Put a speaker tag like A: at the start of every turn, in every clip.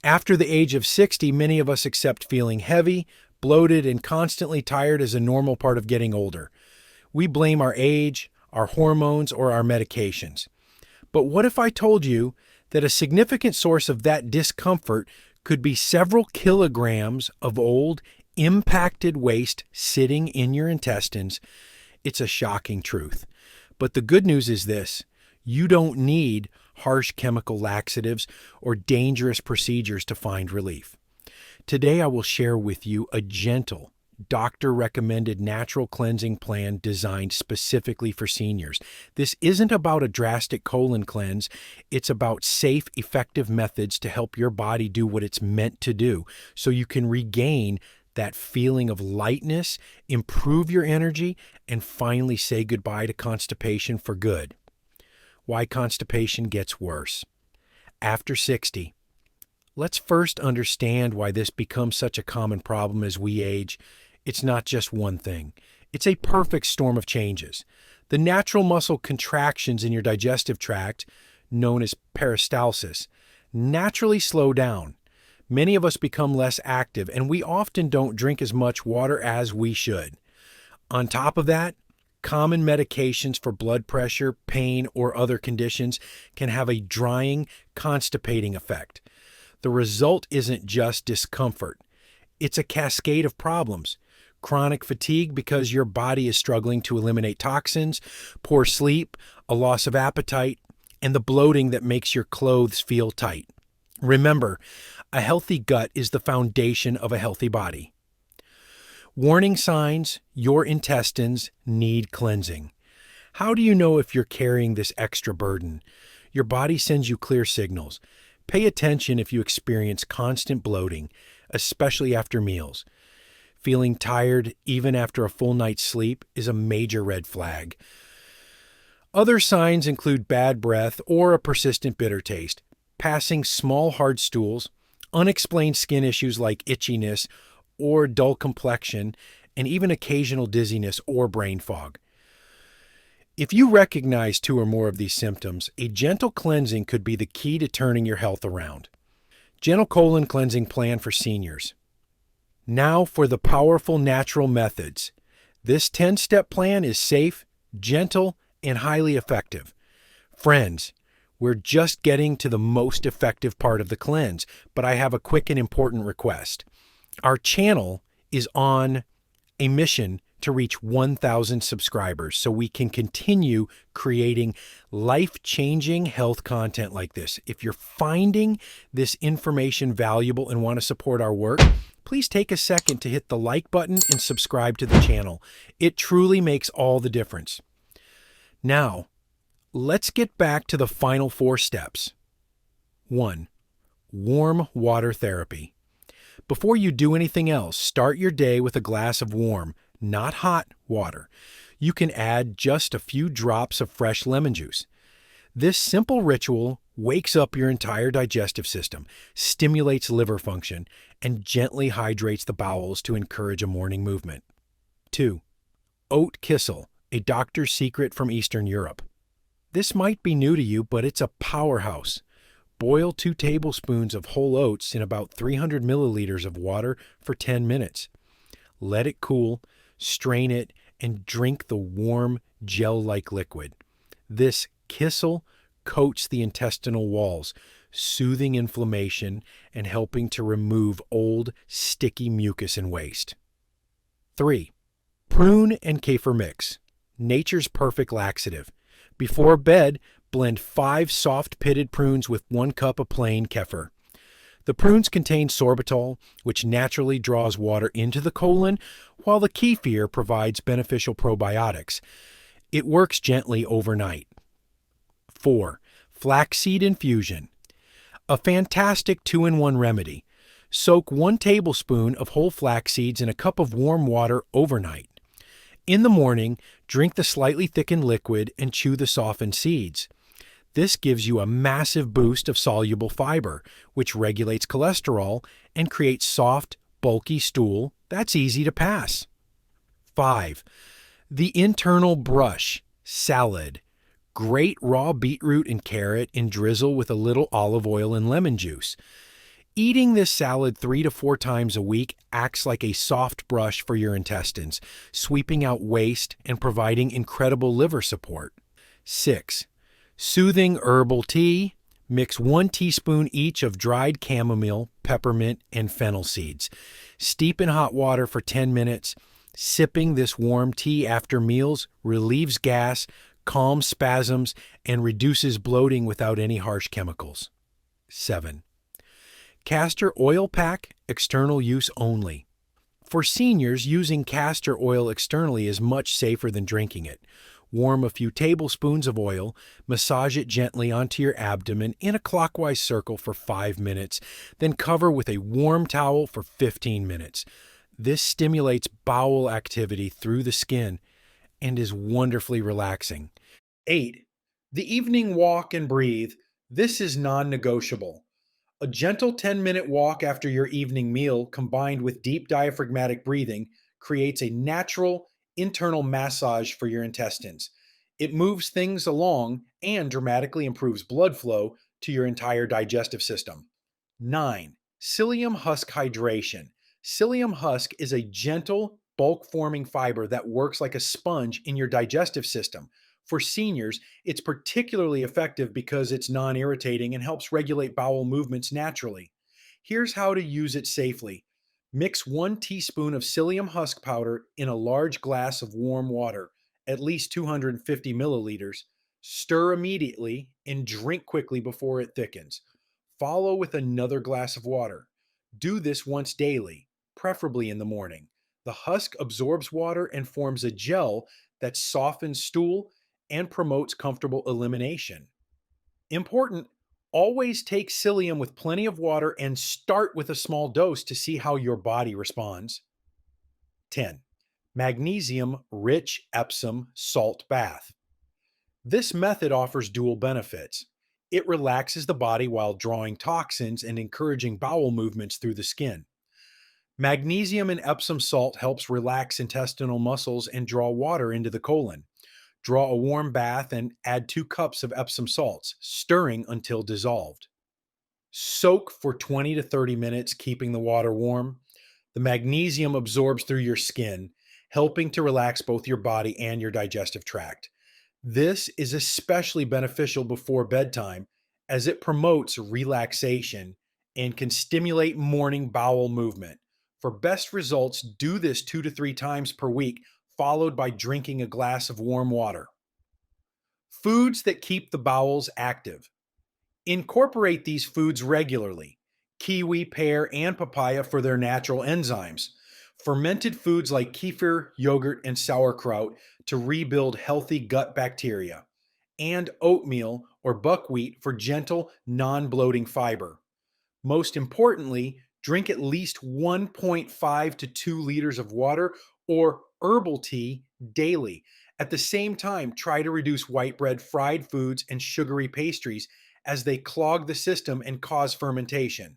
A: After the age of 60, many of us accept feeling heavy, bloated, and constantly tired as a normal part of getting older. We blame our age, our hormones, or our medications. But what if I told you that a significant source of that discomfort could be several kilograms of old, impacted waste sitting in your intestines? It's a shocking truth. But the good news is this: you don't need harsh chemical laxatives or dangerous procedures to find relief. Today I will share with you a gentle, doctor-recommended natural cleansing plan designed specifically for seniors. This isn't about a drastic colon cleanse. It's about safe, effective methods to help your body do what it's meant to do so you can regain that feeling of lightness, improve your energy, and finally say goodbye to constipation for good. Why constipation gets worse after 60. Let's first understand why this becomes such a common problem as we age. It's not just one thing. It's a perfect storm of changes. The natural muscle contractions in your digestive tract, known as peristalsis, naturally slow down. Many of us become less active, and we often don't drink as much water as we should. On top of that, common medications for blood pressure, pain, or other conditions can have a drying, constipating effect. The result isn't just discomfort. It's a cascade of problems. Chronic fatigue because your body is struggling to eliminate toxins, poor sleep, a loss of appetite, and the bloating that makes your clothes feel tight. Remember, a healthy gut is the foundation of a healthy body. Warning signs: your intestines need cleansing. How do you know if you're carrying this extra burden? Your body sends you clear signals. Pay attention if you experience constant bloating, especially after meals. Feeling tired even after a full night's sleep is a major red flag. Other signs include bad breath or a persistent bitter taste, passing small hard stools, unexplained skin issues like itchiness or dull complexion, and even occasional dizziness or brain fog. If you recognize 2 or more of these symptoms, a gentle cleansing could be the key to turning your health around. Gentle colon cleansing plan for seniors. Now for the powerful natural methods. This 10-step plan is safe, gentle, and highly effective. Friends, we're just getting to the most effective part of the cleanse, but I have a quick and important request. Our channel is on a mission to reach 1,000 subscribers so we can continue creating life-changing health content like this. If you're finding this information valuable and want to support our work, please take a second to hit the like button and subscribe to the channel. It truly makes all the difference. Now, let's get back to the final 4 steps. 1. Warm water therapy. Before you do anything else, start your day with a glass of warm, not hot, water. You can add just a few drops of fresh lemon juice. This simple ritual wakes up your entire digestive system, stimulates liver function, and gently hydrates the bowels to encourage a morning movement. 2. Oat kissel, a doctor's secret from Eastern Europe. This might be new to you, but it's a powerhouse. Boil 2 tablespoons of whole oats in about 300 milliliters of water for 10 minutes. Let it cool, strain it, and drink the warm, gel-like liquid. This kissel coats the intestinal walls, soothing inflammation and helping to remove old, sticky mucus and waste. 3. Prune and kefir mix, nature's perfect laxative. Before bed, blend 5 soft-pitted prunes with 1 cup of plain kefir. The prunes contain sorbitol, which naturally draws water into the colon, while the kefir provides beneficial probiotics. It works gently overnight. 4. Flaxseed infusion, a fantastic 2-in-1 remedy. Soak 1 tablespoon of whole flax seeds in a cup of warm water overnight. In the morning, drink the slightly thickened liquid and chew the softened seeds. This gives you a massive boost of soluble fiber, which regulates cholesterol and creates soft, bulky stool that's easy to pass. 5. The internal brush salad. Grate raw beetroot and carrot and drizzle with a little olive oil and lemon juice. Eating this salad 3 to 4 times a week acts like a soft brush for your intestines, sweeping out waste and providing incredible liver support. 6. Soothing herbal tea. Mix 1 teaspoon each of dried chamomile, peppermint, and fennel seeds. Steep in hot water for 10 minutes. Sipping this warm tea after meals relieves gas, calms spasms, and reduces bloating without any harsh chemicals. 7. Castor oil pack, external use only. For seniors, using castor oil externally is much safer than drinking it. Warm a few tablespoons of oil, massage it gently onto your abdomen in a clockwise circle for 5 minutes, then cover with a warm towel for 15 minutes. This stimulates bowel activity through the skin and is wonderfully relaxing. 8. The evening walk and breathe. This is non-negotiable. A gentle 10-minute walk after your evening meal combined with deep diaphragmatic breathing creates a natural internal massage for your intestines. It moves things along and dramatically improves blood flow to your entire digestive system. 9. Psyllium husk hydration. Psyllium husk is a gentle, bulk-forming fiber that works like a sponge in your digestive system. For seniors, it's particularly effective because it's non-irritating and helps regulate bowel movements naturally. Here's how to use it safely. Mix 1 teaspoon of psyllium husk powder in a large glass of warm water, at least 250 milliliters. Stir immediately and drink quickly before it thickens. Follow with another glass of water. Do this once daily, preferably in the morning. The husk absorbs water and forms a gel that softens stool and promotes comfortable elimination. Important, always take psyllium with plenty of water and start with a small dose to see how your body responds. 10. Magnesium-rich Epsom salt bath. This method offers dual benefits. It relaxes the body while drawing toxins and encouraging bowel movements through the skin. Magnesium in Epsom salt helps relax intestinal muscles and draw water into the colon. Draw a warm bath and add 2 cups of Epsom salts, stirring until dissolved. Soak for 20 to 30 minutes, keeping the water warm. The magnesium absorbs through your skin, helping to relax both your body and your digestive tract. This is especially beneficial before bedtime as it promotes relaxation and can stimulate morning bowel movement. For best results, do this 2 to 3 times per week, followed by drinking a glass of warm water. Foods that keep the bowels active. Incorporate these foods regularly. Kiwi, pear, and papaya for their natural enzymes. Fermented foods like kefir, yogurt, and sauerkraut to rebuild healthy gut bacteria. And oatmeal or buckwheat for gentle, non-bloating fiber. Most importantly, drink at least 1.5 to 2 liters of water or herbal tea daily. At the same time, try to reduce white bread, fried foods, and sugary pastries as they clog the system and cause fermentation.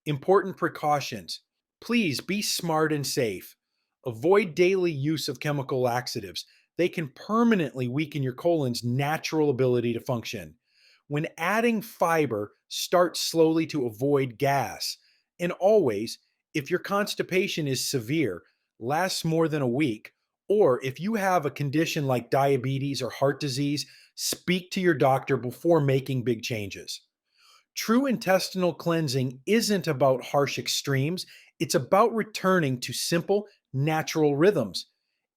A: Important precautions. Please be smart and safe. Avoid daily use of chemical laxatives. They can permanently weaken your colon's natural ability to function. When adding fiber, start slowly to avoid gas. And always, if your constipation is severe, lasts more than a week, or if you have a condition like diabetes or heart disease, speak to your doctor before making big changes. True intestinal cleansing isn't about harsh extremes. It's about returning to simple, natural rhythms.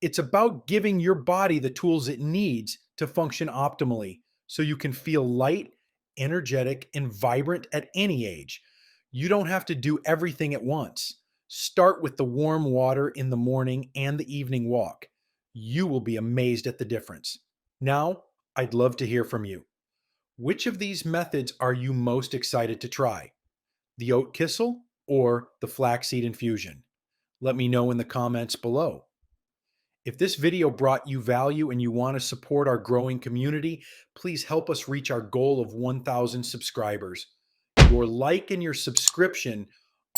A: It's about giving your body the tools it needs to function optimally so you can feel light, energetic, and vibrant at any age. You don't have to do everything at once. Start with the warm water in the morning and the evening walk. You will be amazed at the difference. Now, I'd love to hear from you. Which of these methods are you most excited to try? The oat kissel or the flaxseed infusion? Let me know in the comments below. If this video brought you value and you want to support our growing community, please help us reach our goal of 1,000 subscribers. Your like and your subscription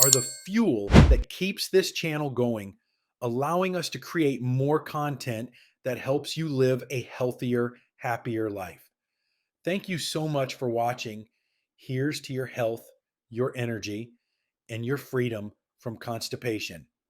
A: are the fuel that keeps this channel going, allowing us to create more content that helps you live a healthier, happier life. Thank you so much for watching. Here's to your health, your energy, and your freedom from constipation.